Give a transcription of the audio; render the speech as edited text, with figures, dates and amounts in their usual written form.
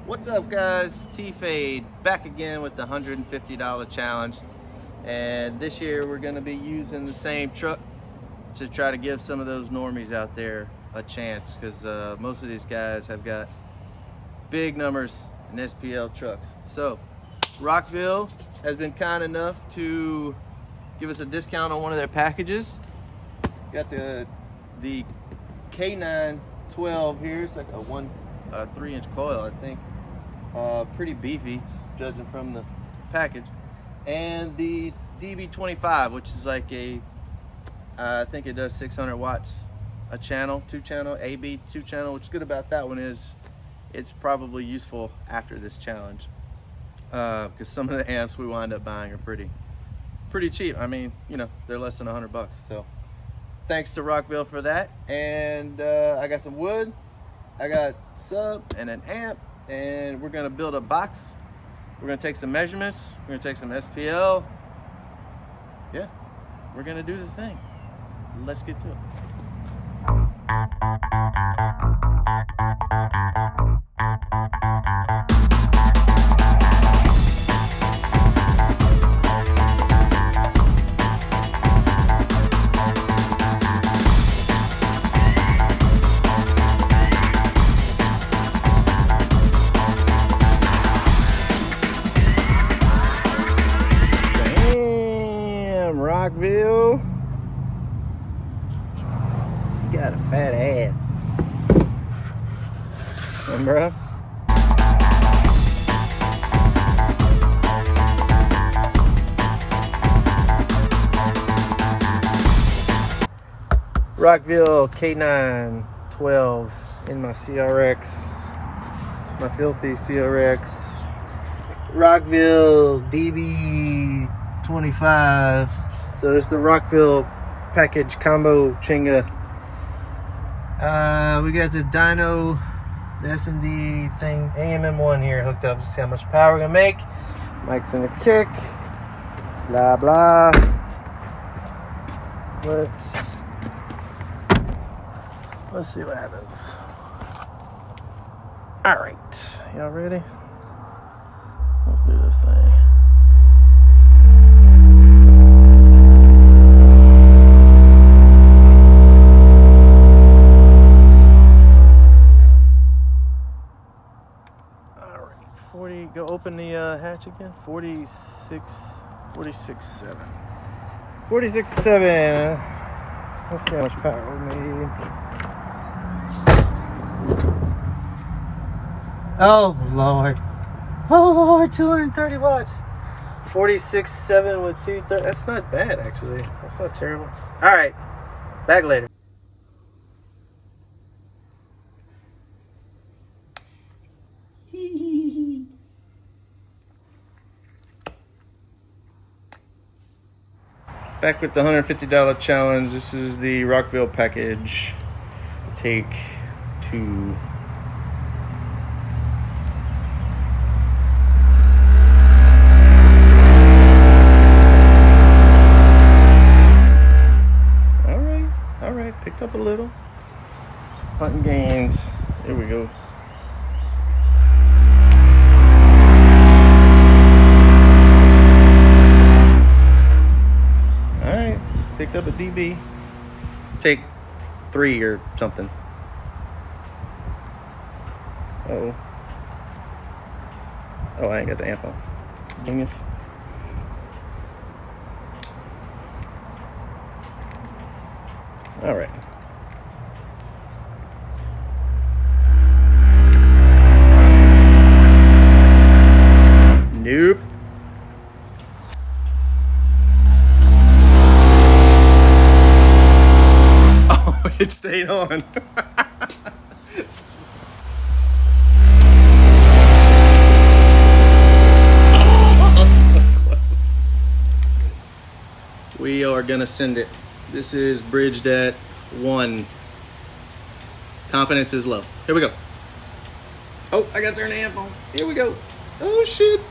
What's up, guys? TaylorFade back again with the $150 challenge, and this year we're going to be using the same truck to try to give some of those normies out there a chance, because most of these guys have got big numbers in SPL trucks. So Rockville has been kind enough to give us a discount on one of their packages. Got the K9 12 here. It's like a 3-inch coil, I think. Pretty beefy, judging from the package. And the DB25, which is like I think it does 600 watts a channel, 2-channel, AB 2-channel. What's good about that one is it's probably useful after this challenge, because some of the amps we wind up buying are pretty cheap. I mean, you know, they're less than $100. So thanks to Rockville for that. And I got some wood, I got sub and an amp, and we're gonna build a box. We're gonna take some measurements, we're gonna take some SPL. Yeah, we're gonna do the thing. Let's get to it. Rockville, she got a fat ass. Remember? Rockville K9 12 in my CRX, my filthy CRX. Rockville DB 25. So this is the Rockville package combo chinga. We got the dyno, the SMD thing, AMM1 here hooked up to see how much power we're gonna make. Mic's in the kick, blah blah. Let's see what happens. All right, y'all ready? Let's do this thing. Go open the hatch again. 46.7. 46.7. Let's see how much power we made. Oh Lord. Oh Lord, 230 watts. 46.7 with 230. That's not bad, actually. That's not terrible. Alright. Back later. Back with the $150 challenge. This is the Rockville package. Take 2. All right, picked up a little. Hunting gains. Here we go. Picked up a DB. Take 3 or something. Oh, I ain't got the amp on. Genius. All right. Nope. It stayed on. Oh, so close. We are gonna send it. This is bridged at 1. Confidence is low. Here we go. Oh, I got to turn the amp on. Here we go. Oh shit.